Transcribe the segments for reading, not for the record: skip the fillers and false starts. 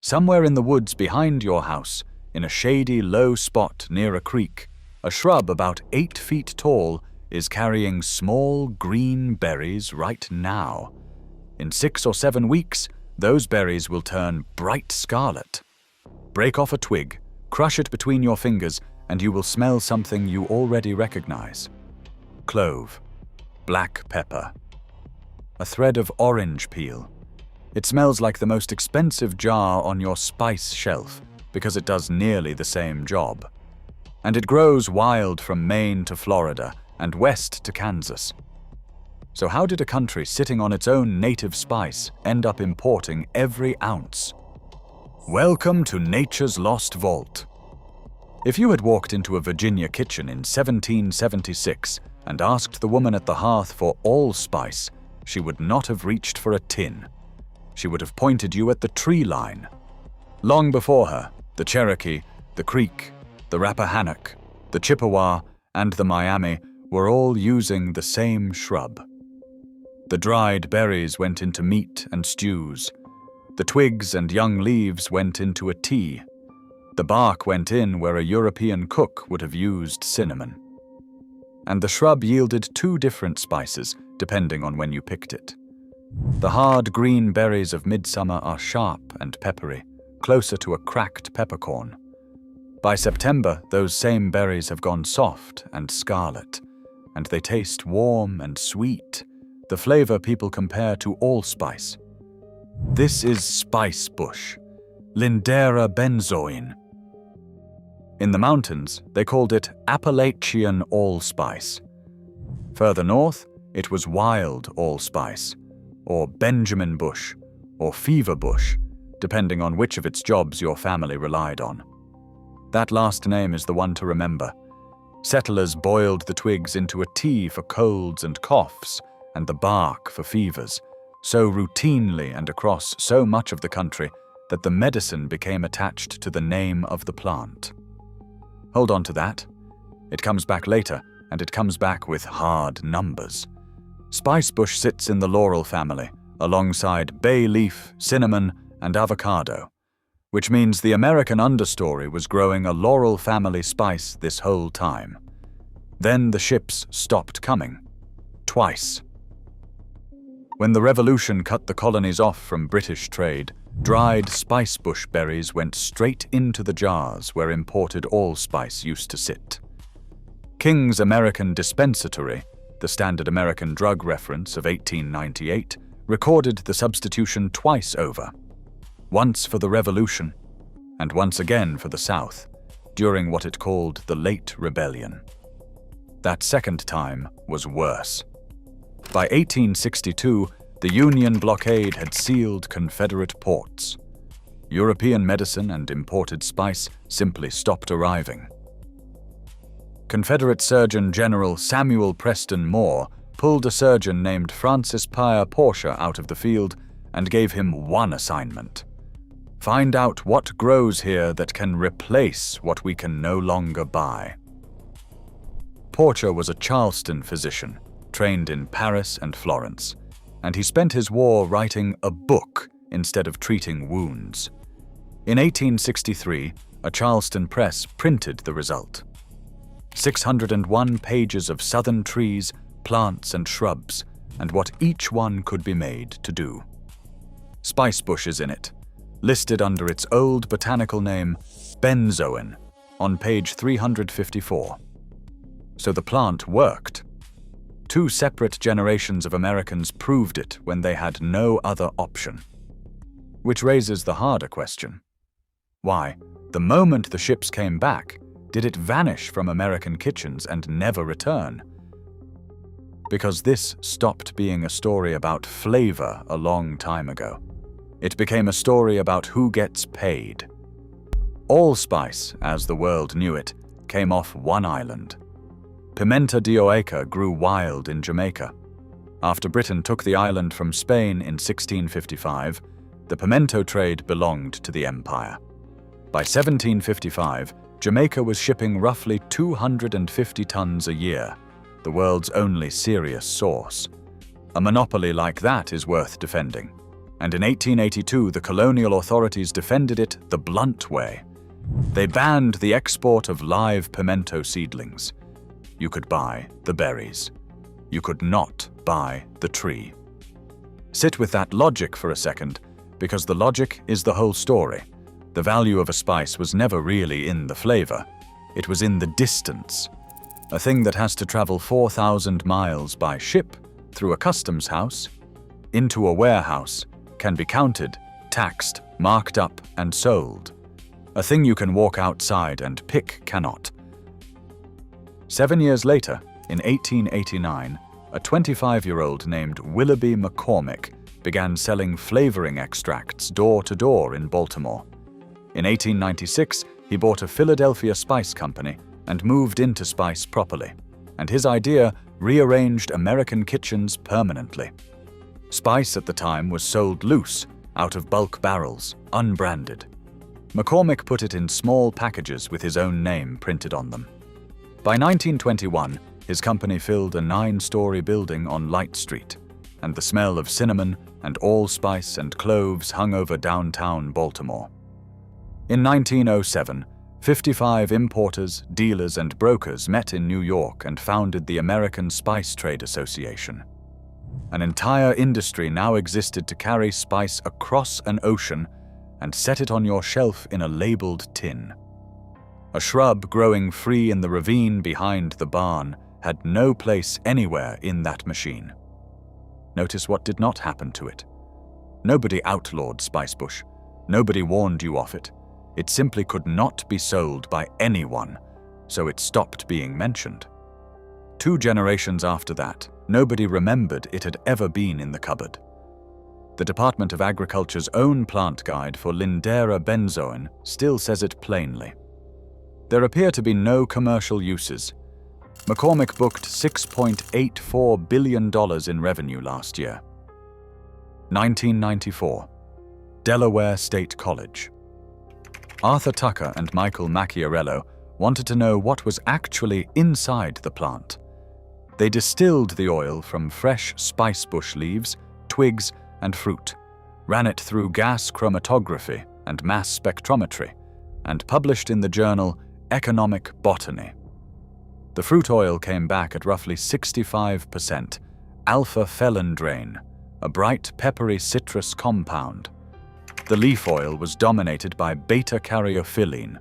Somewhere in the woods behind your house, in a shady, low spot near a creek, a shrub about 8 feet tall is carrying small green berries right now. In 6 or 7 weeks, those berries will turn bright scarlet. Break off a twig, crush it between your fingers, and you will smell something you already recognize. Clove, black pepper, a thread of orange peel. It smells like the most expensive jar on your spice shelf because it does nearly the same job. And it grows wild from Maine to Florida and west to Kansas. So how did a country sitting on its own native spice end up importing every ounce? Welcome to Nature's Lost Vault. If you had walked into a Virginia kitchen in 1776 and asked the woman at the hearth for allspice, she would not have reached for a tin. She would have pointed you at the tree line. Long before her, the Cherokee, the Creek, the Rappahannock, the Chippewa, and the Miami were all using the same shrub. The dried berries went into meat and stews. The twigs and young leaves went into a tea. The bark went in where a European cook would have used cinnamon. And the shrub yielded 2 different spices, depending on when you picked it. The hard green berries of midsummer are sharp and peppery, closer to a cracked peppercorn. By September, those same berries have gone soft and scarlet, and they taste warm and sweet, the flavor people compare to allspice. This is Spicebush, Lindera benzoin. In the mountains, they called it Appalachian allspice. Further north, it was wild allspice, or Benjamin bush, or fever bush, depending on which of its jobs your family relied on. That last name is the one to remember. Settlers boiled the twigs into a tea for colds and coughs, and the bark for fevers, so routinely and across so much of the country that the medicine became attached to the name of the plant. Hold on to that. It comes back later, and it comes back with hard numbers. Spicebush sits in the laurel family, alongside bay leaf, cinnamon, and avocado, which means the American understory was growing a laurel family spice this whole time. Then the ships stopped coming. Twice. When the Revolution cut the colonies off from British trade, dried spicebush berries went straight into the jars where imported allspice used to sit. King's American Dispensatory, the standard American drug reference of 1898, recorded the substitution twice over. Once for the Revolution, and once again for the South, during what it called the Late Rebellion. That second time was worse. By 1862, the Union blockade had sealed Confederate ports. European medicine and imported spice simply stopped arriving. Confederate Surgeon General Samuel Preston Moore pulled a surgeon named Peyre Porcher out of the field and gave him one assignment: find out what grows here that can replace what we can no longer buy. Porcher was a Charleston physician, trained in Paris and Florence, and he spent his war writing a book instead of treating wounds. In 1863, a Charleston press printed the result: 601 pages of southern trees, plants, and shrubs, and what each one could be made to do. Spicebush is in it, listed under its old botanical name, benzoin, on page 354. So the plant worked. 2 separate generations of Americans proved it when they had no other option. Which raises the harder question. Why, the moment the ships came back, did it vanish from American kitchens and never return? Because this stopped being a story about flavor a long time ago. It became a story about who gets paid. Allspice, as the world knew it, came off one island. Pimenta de Oaca grew wild in Jamaica. After Britain took the island from Spain in 1655, the pimento trade belonged to the empire. By 1755, Jamaica was shipping roughly 250 tons a year, the world's only serious source. A monopoly like that is worth defending. And in 1882, the colonial authorities defended it the blunt way. They banned the export of live pimento seedlings. You could buy the berries. You could not buy the tree. Sit with that logic for a second, because the logic is the whole story. The value of a spice was never really in the flavor. It was in the distance. A thing that has to travel 4,000 miles by ship, through a customs house, into a warehouse, can be counted, taxed, marked up, and sold. A thing you can walk outside and pick cannot. 7 years later, in 1889, a 25-year-old named Willoughby McCormick began selling flavoring extracts door to door in Baltimore. In 1896, he bought a Philadelphia spice company and moved into spice properly, and his idea rearranged American kitchens permanently. Spice at the time was sold loose, out of bulk barrels, unbranded. McCormick put it in small packages with his own name printed on them. By 1921, his company filled a 9-story building on Light Street, and the smell of cinnamon and allspice and cloves hung over downtown Baltimore. In 1907, 55 importers, dealers, and brokers met in New York and founded the American Spice Trade Association. An entire industry now existed to carry spice across an ocean and set it on your shelf in a labeled tin. A shrub growing free in the ravine behind the barn had no place anywhere in that machine. Notice what did not happen to it. Nobody outlawed Spicebush. Nobody warned you of it. It simply could not be sold by anyone, so it stopped being mentioned. 2 generations after that, nobody remembered it had ever been in the cupboard. The Department of Agriculture's own plant guide for Lindera benzoin still says it plainly. There appear to be no commercial uses. McCormick booked $6.84 billion in revenue last year. 1994. Delaware State College. Arthur Tucker and Michael Macchiarello wanted to know what was actually inside the plant. They distilled the oil from fresh spicebush leaves, twigs, and fruit, ran it through gas chromatography and mass spectrometry, and published in the journal Economic Botany. The fruit oil came back at roughly 65% alpha-felondrane, a bright peppery citrus compound. The leaf oil was dominated by beta-caryophyllene,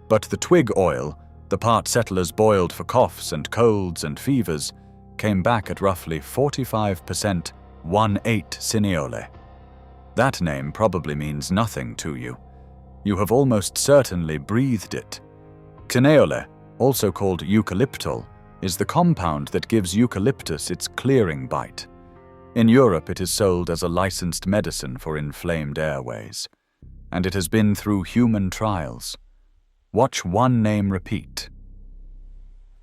but the twig oil, the part settlers boiled for coughs and colds and fevers, came back at roughly 45% 1,8-cineole. That name probably means nothing to you. You have almost certainly breathed it. Cineole, also called eucalyptol, is the compound that gives eucalyptus its clearing bite. In Europe, it is sold as a licensed medicine for inflamed airways, and it has been through human trials. Watch one name repeat.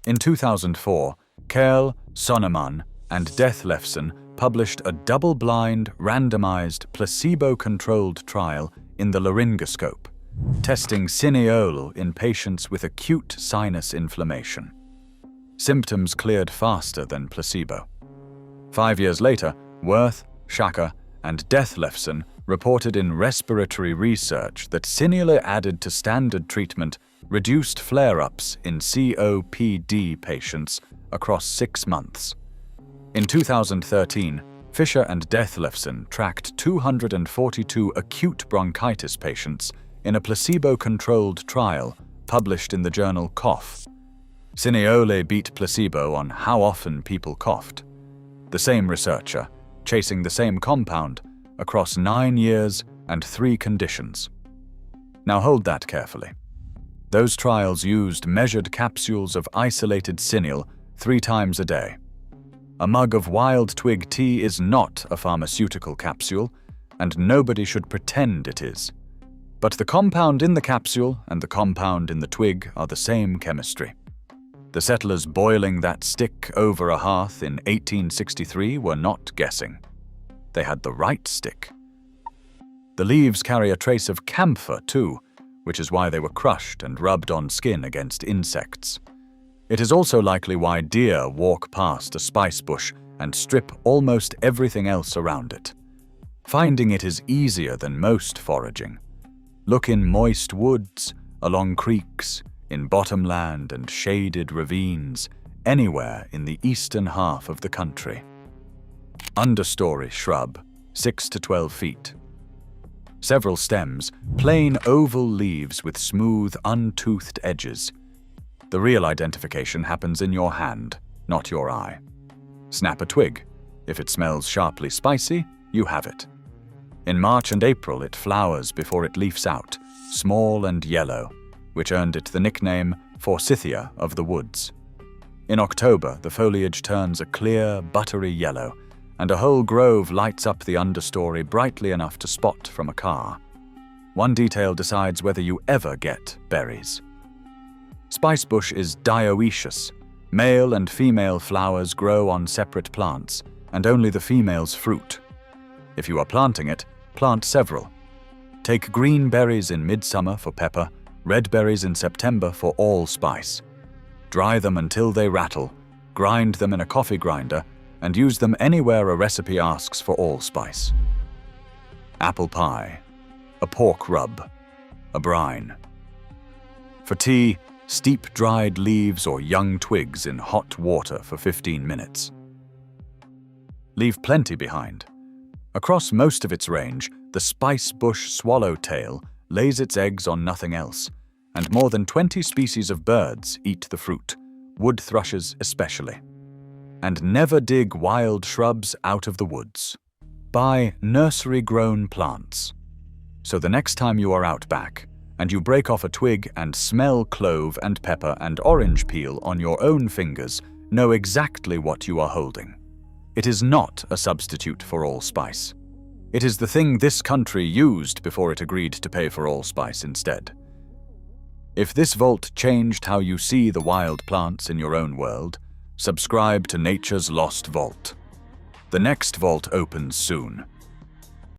In 2004, Kerl, Sonnemann, and Dethlefsen published a double-blind, randomized, placebo-controlled trial in the laryngoscope, testing cineole in patients with acute sinus inflammation. Symptoms cleared faster than placebo. 5 years later, Worth, Schacker, and Dethlefsen reported in Respiratory Research that cineole added to standard treatment reduced flare-ups in COPD patients across 6 months. In 2013, Fisher and Dethlefsen tracked 242 acute bronchitis patients in a placebo-controlled trial published in the journal Cough. Cineole beat placebo on how often people coughed. The same researcher, chasing the same compound across 9 years and 3 conditions. Now hold that carefully. Those trials used measured capsules of isolated cineole 3 times a day. A mug of wild twig tea is not a pharmaceutical capsule, and nobody should pretend it is. But the compound in the capsule and the compound in the twig are the same chemistry. The settlers boiling that stick over a hearth in 1863 were not guessing. They had the right stick. The leaves carry a trace of camphor too, which is why they were crushed and rubbed on skin against insects. It is also likely why deer walk past a spice bush and strip almost everything else around it. Finding it is easier than most foraging. Look in moist woods, along creeks, in bottomland and shaded ravines, anywhere in the eastern half of the country. Understory shrub, 6 to 12 feet. Several stems, plain oval leaves with smooth, untoothed edges. The real identification happens in your hand, not your eye. Snap a twig. If it smells sharply spicy, you have it. In March and April, it flowers before it leafs out, small and yellow, which earned it the nickname Forsythia of the woods. In October, the foliage turns a clear, buttery yellow, and a whole grove lights up the understory brightly enough to spot from a car. One detail decides whether you ever get berries. Spicebush is dioecious. Male and female flowers grow on separate plants, and only the females fruit. If you are planting it, plant several. Take green berries in midsummer for pepper, red berries in September for allspice. Dry them until they rattle, grind them in a coffee grinder, and use them anywhere a recipe asks for allspice. Apple pie, a pork rub, a brine. For tea, steep dried leaves or young twigs in hot water for 15 minutes. Leave plenty behind. Across most of its range, the spicebush swallowtail lays its eggs on nothing else, and more than 20 species of birds eat the fruit, wood thrushes especially. And never dig wild shrubs out of the woods. Buy nursery-grown plants. So the next time you are out back, and you break off a twig and smell clove and pepper and orange peel on your own fingers, know exactly what you are holding. It is not a substitute for allspice. It is the thing this country used before it agreed to pay for allspice instead. If this vault changed how you see the wild plants in your own world, subscribe to Nature's Lost Vault. The next vault opens soon.